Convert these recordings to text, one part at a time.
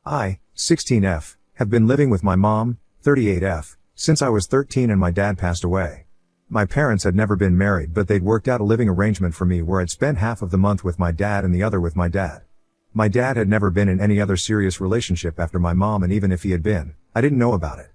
I, 16F, have been living with my mom, 38F, since I was 13 and my dad passed away. My parents had never been married, but they'd worked out a living arrangement for me where I'd spend half of the month with my dad and the other with my dad. My dad had never been in any other serious relationship after my mom, and even if he had been, I didn't know about it.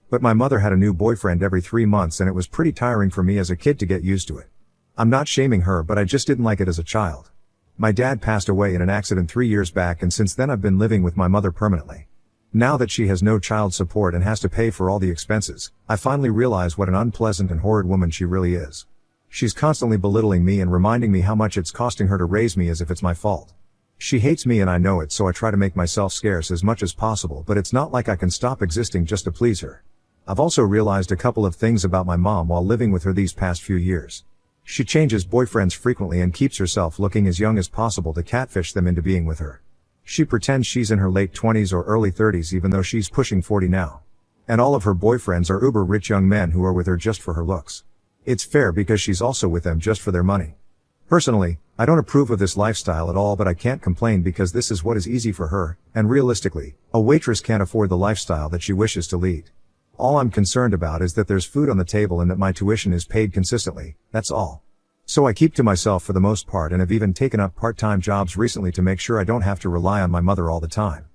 But my mother had a new boyfriend every 3 months, and it was pretty tiring for me as a kid to get used to it. I'm not shaming her, but I just didn't like it as a child. My dad passed away in an accident 3 years back, and since then I've been living with my mother permanently. Now that she has no child support and has to pay for all the expenses, I finally realize what an unpleasant and horrid woman she really is. She's constantly belittling me and reminding me how much it's costing her to raise me as if it's my fault. She hates me and I know it, so I try to make myself scarce as much as possible, but it's not like I can stop existing just to please her. I've also realized a couple of things about my mom while living with her these past few years. She changes boyfriends frequently and keeps herself looking as young as possible to catfish them into being with her. She pretends she's in her late 20s or early 30s even though she's pushing 40 now. And all of her boyfriends are uber rich young men who are with her just for her looks. It's fair because she's also with them just for their money. Personally, I don't approve of this lifestyle at all, but I can't complain because this is what is easy for her, and realistically, a waitress can't afford the lifestyle that she wishes to lead. All I'm concerned about is that there's food on the table and that my tuition is paid consistently, that's all. So I keep to myself for the most part and have even taken up part-time jobs recently to make sure I don't have to rely on my mother all the time.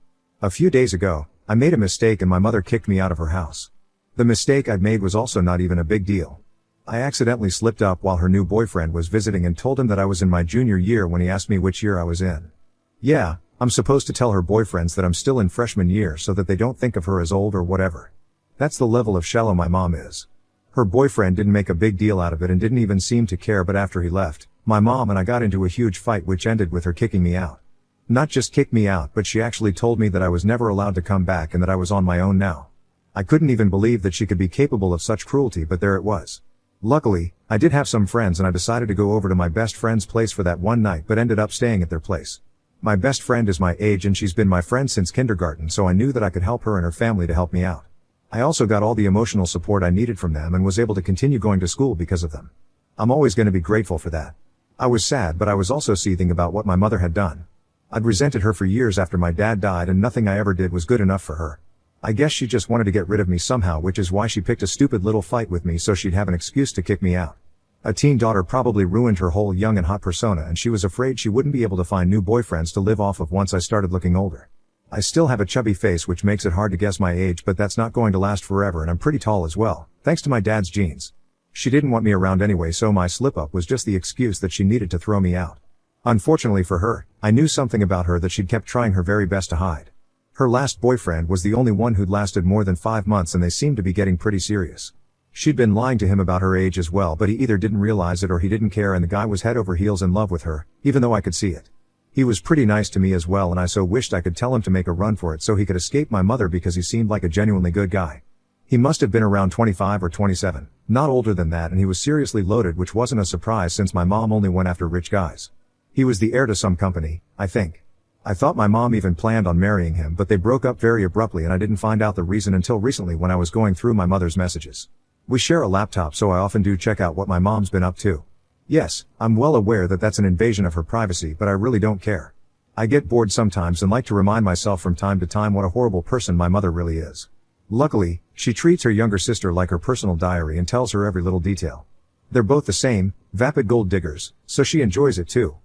A few days ago, I made a mistake and my mother kicked me out of her house. The mistake I'd made was also not even a big deal. I accidentally slipped up while her new boyfriend was visiting and told him that I was in my junior year when he asked me which year I was in. Yeah, I'm supposed to tell her boyfriends that I'm still in freshman year so that they don't think of her as old or whatever. That's the level of shallow my mom is. Her boyfriend didn't make a big deal out of it and didn't even seem to care, but after he left, my mom and I got into a huge fight which ended with her kicking me out. Not just kicked me out, but she actually told me that I was never allowed to come back and that I was on my own now. I couldn't even believe that she could be capable of such cruelty, but there it was. Luckily, I did have some friends and I decided to go over to my best friend's place for that one night, but ended up staying at their place. My best friend is my age and she's been my friend since kindergarten, so I knew that I could help her and her family to help me out. I also got all the emotional support I needed from them and was able to continue going to school because of them. I'm always going to be grateful for that. I was sad, but I was also seething about what my mother had done. I'd resented her for years after my dad died, and nothing I ever did was good enough for her. I guess she just wanted to get rid of me somehow, which is why she picked a stupid little fight with me so she'd have an excuse to kick me out. A teen daughter probably ruined her whole young and hot persona, and she was afraid she wouldn't be able to find new boyfriends to live off of once I started looking older. I still have a chubby face which makes it hard to guess my age, but that's not going to last forever, and I'm pretty tall as well, thanks to my dad's genes. She didn't want me around anyway, so my slip-up was just the excuse that she needed to throw me out. Unfortunately for her, I knew something about her that she'd kept trying her very best to hide. Her last boyfriend was the only one who'd lasted more than 5 months, and they seemed to be getting pretty serious. She'd been lying to him about her age as well, but he either didn't realize it or he didn't care, and the guy was head over heels in love with her, even though I could see it. He was pretty nice to me as well, and I so wished I could tell him to make a run for it so he could escape my mother because he seemed like a genuinely good guy. He must have been around 25 or 27, not older than that, and he was seriously loaded, which wasn't a surprise since my mom only went after rich guys. He was the heir to some company, I think. I thought my mom even planned on marrying him, but they broke up very abruptly and I didn't find out the reason until recently when I was going through my mother's messages. We share a laptop, so I often do check out what my mom's been up to. Yes, I'm well aware that that's an invasion of her privacy, but I really don't care. I get bored sometimes and like to remind myself from time to time what a horrible person my mother really is. Luckily, she treats her younger sister like her personal diary and tells her every little detail. They're both the same, vapid gold diggers, so she enjoys it too.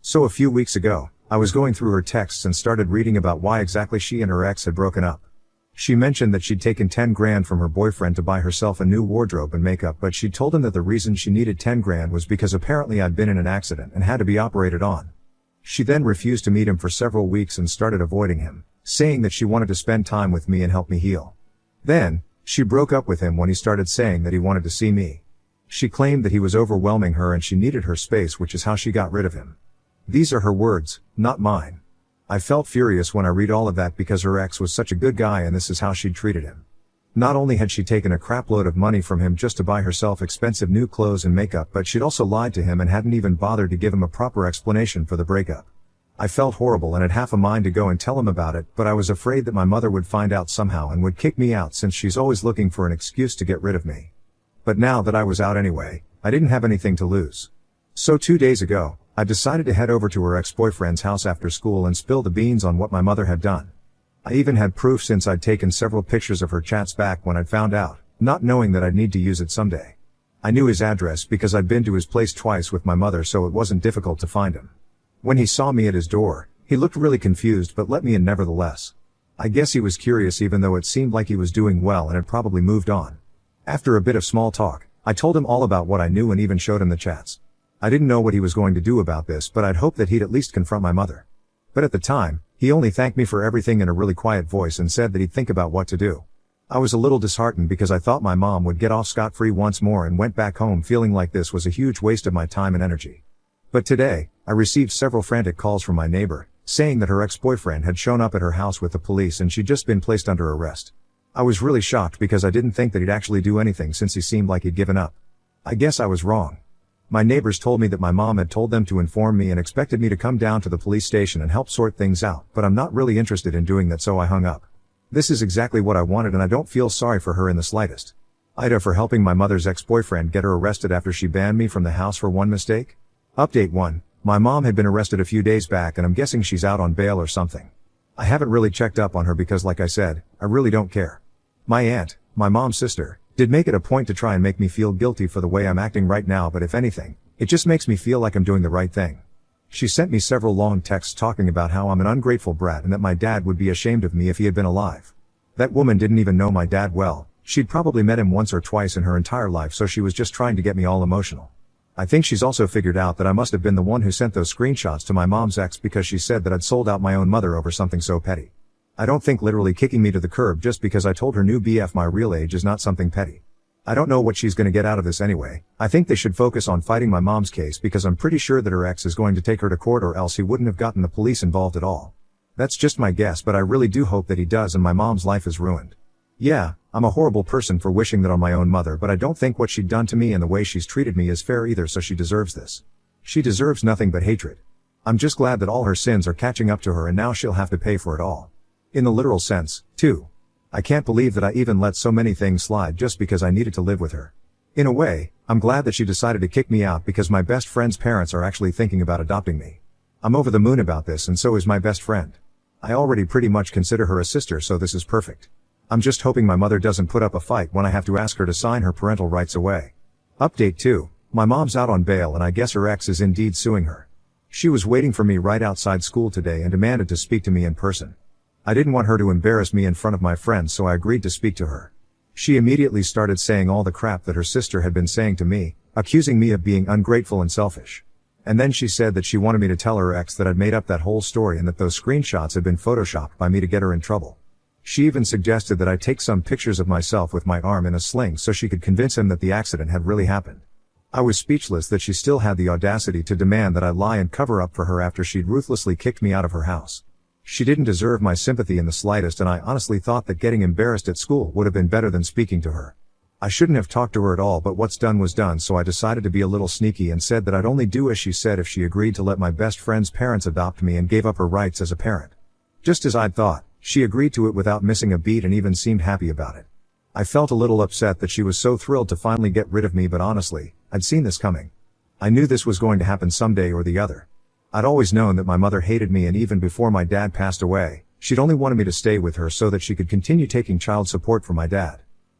So a few weeks ago, I was going through her texts and started reading about why exactly she and her ex had broken up. She mentioned that she'd taken 10 grand from her boyfriend to buy herself a new wardrobe and makeup, but she told him that the reason she needed 10 grand was because apparently I'd been in an accident and had to be operated on. She then refused to meet him for several weeks and started avoiding him, saying that she wanted to spend time with me and help me heal. Then, she broke up with him when he started saying that he wanted to see me. She claimed that he was overwhelming her and she needed her space, which is how she got rid of him. These are her words, not mine. I felt furious when I read all of that because her ex was such a good guy and this is how she'd treated him. Not only had she taken a crapload of money from him just to buy herself expensive new clothes and makeup, but she'd also lied to him and hadn't even bothered to give him a proper explanation for the breakup. I felt horrible and had half a mind to go and tell him about it, but I was afraid that my mother would find out somehow and would kick me out since she's always looking for an excuse to get rid of me. But now that I was out anyway, I didn't have anything to lose. So 2 days ago, I decided to head over to her ex-boyfriend's house after school and spill the beans on what my mother had done. I even had proof since I'd taken several pictures of her chats back when I'd found out, not knowing that I'd need to use it someday. I knew his address because I'd been to his place twice with my mother, so it wasn't difficult to find him. When he saw me at his door, he looked really confused but let me in nevertheless. I guess he was curious even though it seemed like he was doing well and had probably moved on. After a bit of small talk, I told him all about what I knew and even showed him the chats. I didn't know what he was going to do about this, but I'd hoped that he'd at least confront my mother. But at the time, he only thanked me for everything in a really quiet voice and said that he'd think about what to do. I was a little disheartened because I thought my mom would get off scot-free once more and went back home feeling like this was a huge waste of my time and energy. But today, I received several frantic calls from my neighbor, saying that her ex-boyfriend had shown up at her house with the police and she'd just been placed under arrest. I was really shocked because I didn't think that he'd actually do anything since he seemed like he'd given up. I guess I was wrong. My neighbors told me that my mom had told them to inform me and expected me to come down to the police station and help sort things out, but I'm not really interested in doing that, so I hung up. This is exactly what I wanted and I don't feel sorry for her in the slightest. Ida for helping my mother's ex-boyfriend get her arrested after she banned me from the house for one mistake. Update 1. My mom had been arrested a few days back and I'm guessing she's out on bail or something. I haven't really checked up on her because like I said, I really don't care. My aunt, my mom's sister, did make it a point to try and make me feel guilty for the way I'm acting right now, but if anything, it just makes me feel like I'm doing the right thing. She sent me several long texts talking about how I'm an ungrateful brat and that my dad would be ashamed of me if he had been alive. That woman didn't even know my dad well, she'd probably met him once or twice in her entire life, so she was just trying to get me all emotional. I think she's also figured out that I must have been the one who sent those screenshots to my mom's ex because she said that I'd sold out my own mother over something so petty. I don't think literally kicking me to the curb just because I told her new BF my real age is not something petty. I don't know what she's gonna get out of this anyway. I think they should focus on fighting my mom's case because I'm pretty sure that her ex is going to take her to court or else he wouldn't have gotten the police involved at all. That's just my guess, but I really do hope that he does and my mom's life is ruined. Yeah, I'm a horrible person for wishing that on my own mother, but I don't think what she'd done to me and the way she's treated me is fair either, so she deserves this. She deserves nothing but hatred. I'm just glad that all her sins are catching up to her and now she'll have to pay for it all. In the literal sense, too. I can't believe that I even let so many things slide just because I needed to live with her. In a way, I'm glad that she decided to kick me out because my best friend's parents are actually thinking about adopting me. I'm over the moon about this and so is my best friend. I already pretty much consider her a sister, so this is perfect. I'm just hoping my mother doesn't put up a fight when I have to ask her to sign her parental rights away. Update 2. My mom's out on bail and I guess her ex is indeed suing her. She was waiting for me right outside school today and demanded to speak to me in person. I didn't want her to embarrass me in front of my friends, so I agreed to speak to her. She immediately started saying all the crap that her sister had been saying to me, accusing me of being ungrateful and selfish. And then she said that she wanted me to tell her ex that I'd made up that whole story and that those screenshots had been photoshopped by me to get her in trouble. She even suggested that I take some pictures of myself with my arm in a sling so she could convince him that the accident had really happened. I was speechless that she still had the audacity to demand that I lie and cover up for her after she'd ruthlessly kicked me out of her house. She didn't deserve my sympathy in the slightest, and I honestly thought that getting embarrassed at school would have been better than speaking to her. I shouldn't have talked to her at all, but what's done was done, so I decided to be a little sneaky and said that I'd only do as she said if she agreed to let my best friend's parents adopt me and gave up her rights as a parent. Just as I'd thought, she agreed to it without missing a beat and even seemed happy about it. I felt a little upset that she was so thrilled to finally get rid of me, but honestly, I'd seen this coming. I knew this was going to happen someday or the other. I'd always known that my mother hated me, and even before my dad passed away, she'd only wanted me to stay with her so that she could continue taking child support from my dad.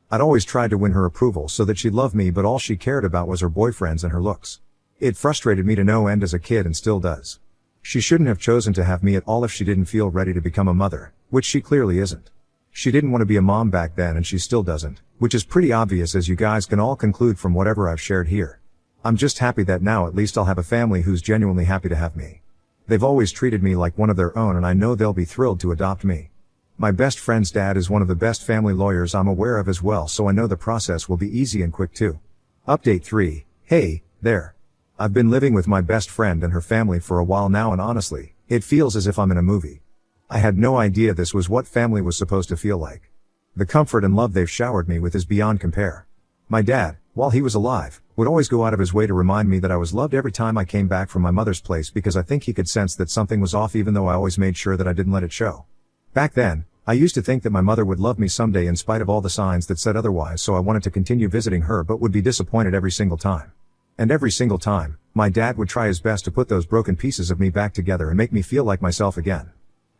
I'd always tried to win her approval so that she loved me, but all she cared about was her boyfriends and her looks. It frustrated me to no end as a kid and still does. She shouldn't have chosen to have me at all if she didn't feel ready to become a mother, which she clearly isn't. She didn't want to be a mom back then and she still doesn't, which is pretty obvious as you guys can all conclude from whatever I've shared here. I'm just happy that now at least I'll have a family who's genuinely happy to have me. They've always treated me like one of their own and I know they'll be thrilled to adopt me. My best friend's dad is one of the best family lawyers I'm aware of as well, so I know the process will be easy and quick too. Update 3. Hey, there. I've been living with my best friend and her family for a while now, and honestly, it feels as if I'm in a movie. I had no idea this was what family was supposed to feel like. The comfort and love they've showered me with is beyond compare. My dad, while he was alive, would always go out of his way to remind me that I was loved every time I came back from my mother's place, because I think he could sense that something was off, even though I always made sure that I didn't let it show. Back then, I used to think that my mother would love me someday in spite of all the signs that said otherwise, so I wanted to continue visiting her but would be disappointed every single time. And every single time, my dad would try his best to put those broken pieces of me back together and make me feel like myself again.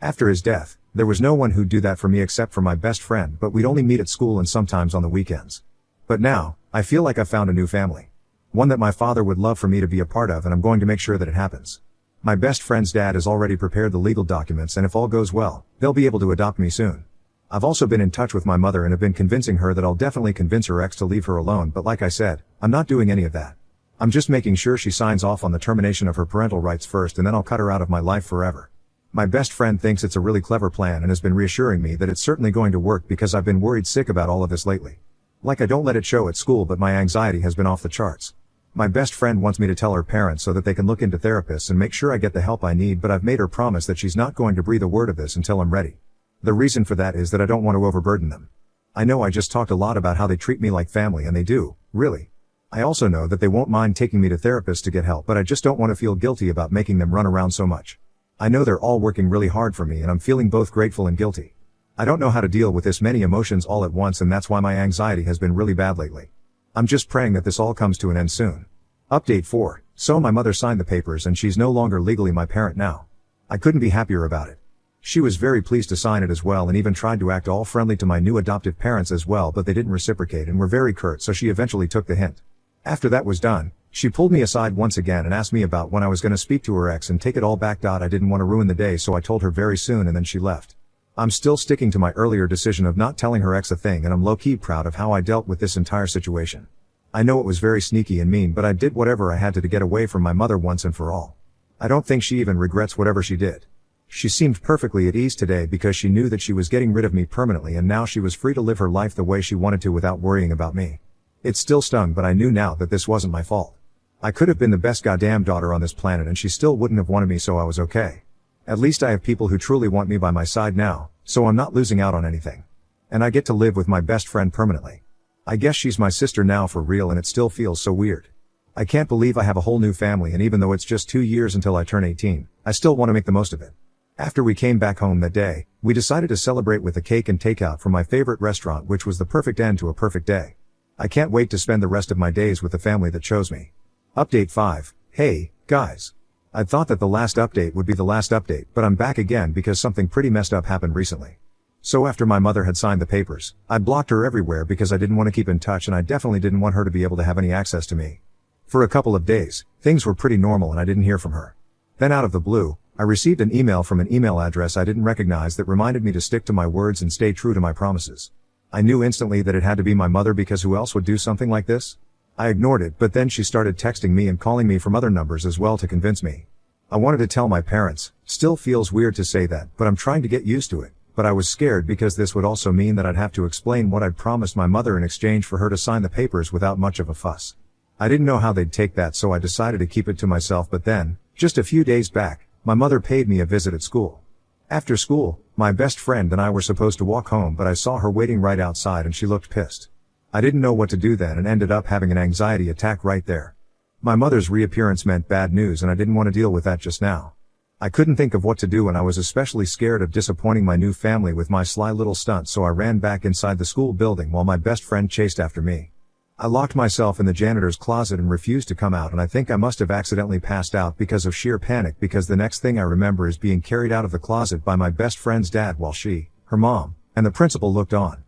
After his death, There was no one who'd do that for me except for my best friend, but we'd only meet at school and sometimes on the weekends. But now, I feel like I've found a new family. One that my father would love for me to be a part of, and I'm going to make sure that it happens. My best friend's dad has already prepared the legal documents, and if all goes well, they'll be able to adopt me soon. I've also been in touch with my mother and have been convincing her that I'll definitely convince her ex to leave her alone, but like I said, I'm not doing any of that. I'm just making sure she signs off on the termination of her parental rights first, and then I'll cut her out of my life forever. My best friend thinks it's a really clever plan and has been reassuring me that it's certainly going to work because I've been worried sick about all of this lately. Like I don't let it show at school, but my anxiety has been off the charts. My best friend wants me to tell her parents so that they can look into therapists and make sure I get the help I need, but I've made her promise that she's not going to breathe a word of this until I'm ready. The reason for that is that I don't want to overburden them. I know I just talked a lot about how they treat me like family, and they do, really. I also know that they won't mind taking me to therapists to get help, but I just don't want to feel guilty about making them run around so much. I know they're all working really hard for me, and I'm feeling both grateful and guilty. I don't know how to deal with this many emotions all at once, and that's why my anxiety has been really bad lately. I'm just praying that this all comes to an end soon. Update 4. So my mother signed the papers and she's no longer legally my parent now. I couldn't be happier about it. She was very pleased to sign it as well, and even tried to act all friendly to my new adoptive parents as well, but they didn't reciprocate and were very curt, so she eventually took the hint. After that was done, she pulled me aside once again and asked me about when I was going to speak to her ex and take it all back. I didn't want to ruin the day, so I told her very soon, and then she left. I'm still sticking to my earlier decision of not telling her ex a thing, and I'm low-key proud of how I dealt with this entire situation. I know it was very sneaky and mean, but I did whatever I had to get away from my mother once and for all. I don't think she even regrets whatever she did. She seemed perfectly at ease today because she knew that she was getting rid of me permanently, and now she was free to live her life the way she wanted to without worrying about me. It still stung, but I knew now that this wasn't my fault. I could have been the best goddamn daughter on this planet and she still wouldn't have wanted me, so I was okay. At least I have people who truly want me by my side now, so I'm not losing out on anything. And I get to live with my best friend permanently. I guess she's my sister now for real, and it still feels so weird. I can't believe I have a whole new family, and even though it's just 2 years until I turn 18, I still want to make the most of it. After we came back home that day, we decided to celebrate with a cake and takeout from my favorite restaurant, which was the perfect end to a perfect day. I can't wait to spend the rest of my days with the family that chose me. Update 5. Hey, guys. I'd thought that the last update would be the last update, but I'm back again because something pretty messed up happened recently. So after my mother had signed the papers, I blocked her everywhere because I didn't want to keep in touch, and I definitely didn't want her to be able to have any access to me. For a couple of days, things were pretty normal and I didn't hear from her. Then out of the blue, I received an email from an email address I didn't recognize that reminded me to stick to my words and stay true to my promises. I knew instantly that it had to be my mother, because who else would do something like this? I ignored it, but then she started texting me and calling me from other numbers as well to convince me. I wanted to tell my parents. Still feels weird to say that, but I'm trying to get used to it. But I was scared because this would also mean that I'd have to explain what I'd promised my mother in exchange for her to sign the papers without much of a fuss. I didn't know how they'd take that, so I decided to keep it to myself, but then, just a few days back, my mother paid me a visit at school. After school, my best friend and I were supposed to walk home, but I saw her waiting right outside and she looked pissed. I didn't know what to do then and ended up having an anxiety attack right there. My mother's reappearance meant bad news, and I didn't want to deal with that just now. I couldn't think of what to do, and I was especially scared of disappointing my new family with my sly little stunt, so I ran back inside the school building while my best friend chased after me. I locked myself in the janitor's closet and refused to come out, and I think I must have accidentally passed out because of sheer panic, because the next thing I remember is being carried out of the closet by my best friend's dad while she, her mom, and the principal looked on.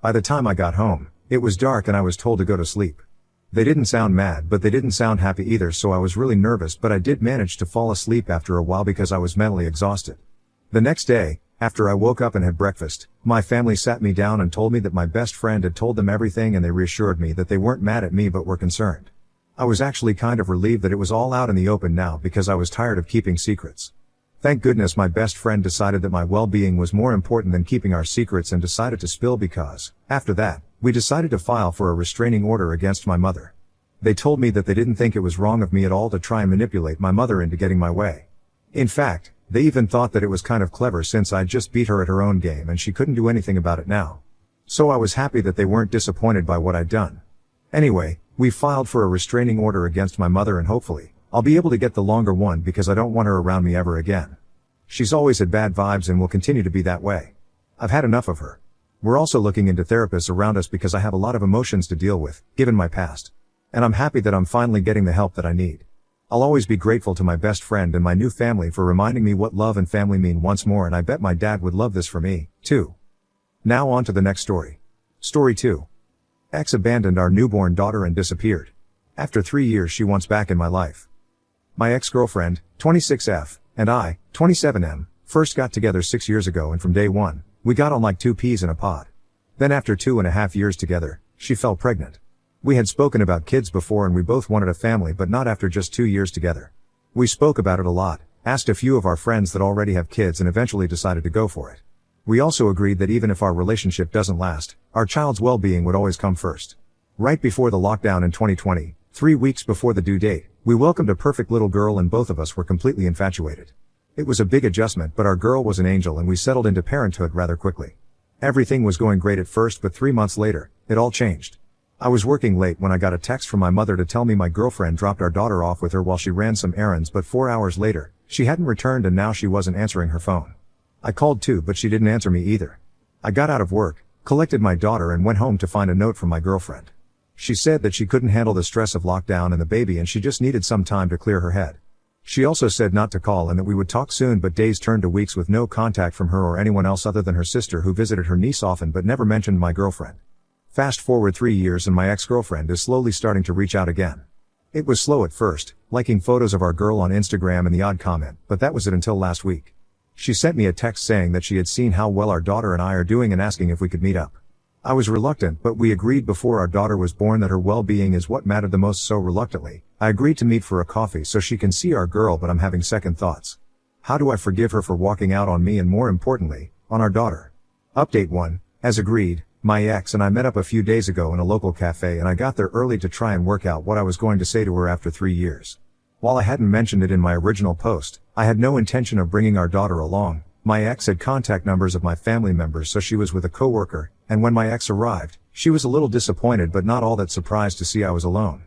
By the time I got home, it was dark and I was told to go to sleep. They didn't sound mad, but they didn't sound happy either, so I was really nervous, but I did manage to fall asleep after a while because I was mentally exhausted. The next day, after I woke up and had breakfast, my family sat me down and told me that my best friend had told them everything, and they reassured me that they weren't mad at me but were concerned. I was actually kind of relieved that it was all out in the open now, because I was tired of keeping secrets. Thank goodness my best friend decided that my well-being was more important than keeping our secrets and decided to spill, because, after that, we decided to file for a restraining order against my mother. They told me that they didn't think it was wrong of me at all to try and manipulate my mother into getting my way. In fact, they even thought that it was kind of clever since I'd just beat her at her own game and she couldn't do anything about it now. So I was happy that they weren't disappointed by what I'd done. Anyway, we filed for a restraining order against my mother, and hopefully, I'll be able to get the longer one because I don't want her around me ever again. She's always had bad vibes and will continue to be that way. I've had enough of her. We're also looking into therapists around us because I have a lot of emotions to deal with, given my past. And I'm happy that I'm finally getting the help that I need. I'll always be grateful to my best friend and my new family for reminding me what love and family mean once more, and I bet my dad would love this for me, too. Now on to the next story. Story 2. Ex abandoned our newborn daughter and disappeared. After 3 years she wants back in my life. My ex-girlfriend, 26F, and I, 27M, first got together 6 years ago, and from day one, we got on like two peas in a pod. Then after 2.5 years together, she fell pregnant. We had spoken about kids before and we both wanted a family, but not after just 2 years together. We spoke about it a lot, asked a few of our friends that already have kids, and eventually decided to go for it. We also agreed that even if our relationship doesn't last, our child's well-being would always come first. Right before the lockdown in 2020, 3 weeks before the due date, we welcomed a perfect little girl and both of us were completely infatuated. It was a big adjustment, but our girl was an angel and we settled into parenthood rather quickly. Everything was going great at first, but 3 months later, it all changed. I was working late when I got a text from my mother to tell me my girlfriend dropped our daughter off with her while she ran some errands, but 4 hours later, she hadn't returned and now she wasn't answering her phone. I called too, but she didn't answer me either. I got out of work, collected my daughter and went home to find a note from my girlfriend. She said that she couldn't handle the stress of lockdown and the baby and she just needed some time to clear her head. She also said not to call and that we would talk soon, but days turned to weeks with no contact from her or anyone else other than her sister, who visited her niece often but never mentioned my girlfriend. Fast forward 3 years and my ex-girlfriend is slowly starting to reach out again. It was slow at first, liking photos of our girl on Instagram and the odd comment, but that was it until last week. She sent me a text saying that she had seen how well our daughter and I are doing and asking if we could meet up. I was reluctant, but we agreed before our daughter was born that her well-being is what mattered the most, so reluctantly, I agreed to meet for a coffee so she can see our girl, but I'm having second thoughts. How do I forgive her for walking out on me and, more importantly, on our daughter? Update 1. As agreed, my ex and I met up a few days ago in a local cafe and I got there early to try and work out what I was going to say to her after 3 years. While I hadn't mentioned it in my original post, I had no intention of bringing our daughter along. My ex had contact numbers of my family members, so she was with a coworker, and when my ex arrived, she was a little disappointed but not all that surprised to see I was alone.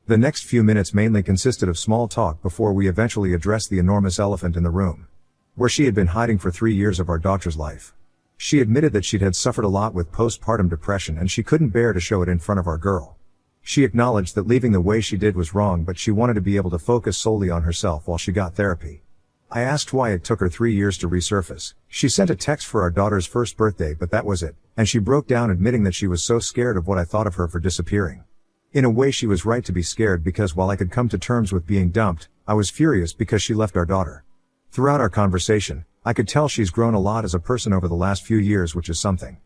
The next few minutes mainly consisted of small talk before we eventually addressed the enormous elephant in the room. Where she had been hiding for 3 years of our daughter's life. She admitted that she'd had suffered a lot with postpartum depression and she couldn't bear to show it in front of our girl. She acknowledged that leaving the way she did was wrong, but she wanted to be able to focus solely on herself while she got therapy. I asked why it took her 3 years to resurface. She sent a text for our daughter's first birthday, but that was it, and she broke down admitting that she was so scared of what I thought of her for disappearing. In a way she was right to be scared, because while I could come to terms with being dumped, I was furious because she left our daughter. Throughout our conversation, I could tell she's grown a lot as a person over the last few years, which is something.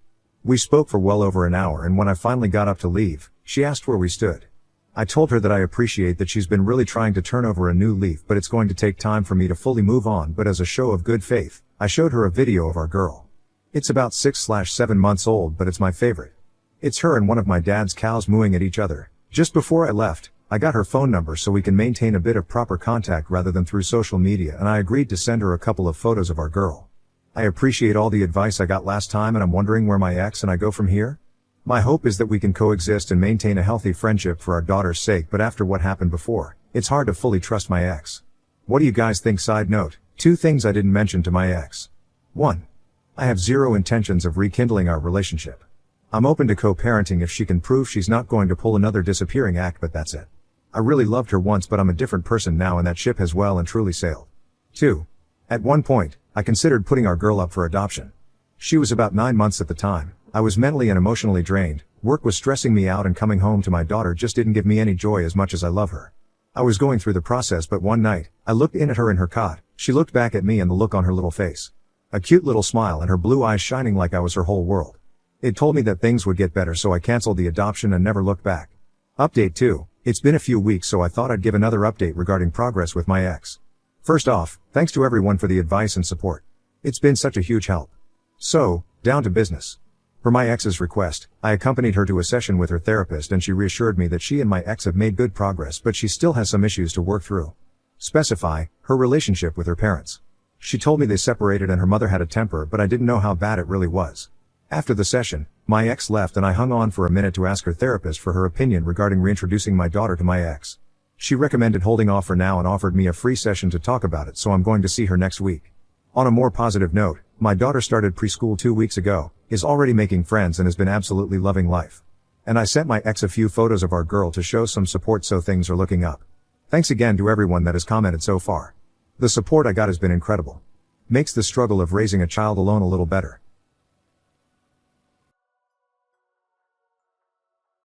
We spoke for well over an hour, and when I finally got up to leave, she asked where we stood. I told her that I appreciate that she's been really trying to turn over a new leaf, but it's going to take time for me to fully move on, but as a show of good faith, I showed her a video of our girl. It's about 6/7 months old, but it's my favorite. It's her and one of my dad's cows mooing at each other. Just before I left, I got her phone number so we can maintain a bit of proper contact rather than through social media, and I agreed to send her a couple of photos of our girl. I appreciate all the advice I got last time, and I'm wondering where my ex and I go from here? My hope is that we can coexist and maintain a healthy friendship for our daughter's sake, but after what happened before, it's hard to fully trust my ex. What do you guys think? Side note, 2 things I didn't mention to my ex. 1. I have zero intentions of rekindling our relationship. I'm open to co-parenting if she can prove she's not going to pull another disappearing act, but that's it. I really loved her once, but I'm a different person now and that ship has well and truly sailed. 2. At one point, I considered putting our girl up for adoption. She was about 9 months at the time. I was mentally and emotionally drained, work was stressing me out, and coming home to my daughter just didn't give me any joy as much as I love her. I was going through the process, but one night, I looked in at her in her cot, she looked back at me, and the look on her little face. A cute little smile and her blue eyes shining like I was her whole world. It told me that things would get better, so I canceled the adoption and never looked back. Update 2. It's been a few weeks, so I thought I'd give another update regarding progress with my ex. First off, thanks to everyone for the advice and support. It's been such a huge help. So, down to business. Per my ex's request, I accompanied her to a session with her therapist, and she reassured me that she and my ex have made good progress, but she still has some issues to work through. Specify, her relationship with her parents. She told me they separated and her mother had a temper, but I didn't know how bad it really was. After the session, my ex left and I hung on for a minute to ask her therapist for her opinion regarding reintroducing my daughter to my ex. She recommended holding off for now and offered me a free session to talk about it, so I'm going to see her next week. On a more positive note, my daughter started preschool 2 weeks ago, is already making friends, and has been absolutely loving life. And I sent my ex a few photos of our girl to show some support, so things are looking up. Thanks again to everyone that has commented so far. The support I got has been incredible. Makes the struggle of raising a child alone a little better.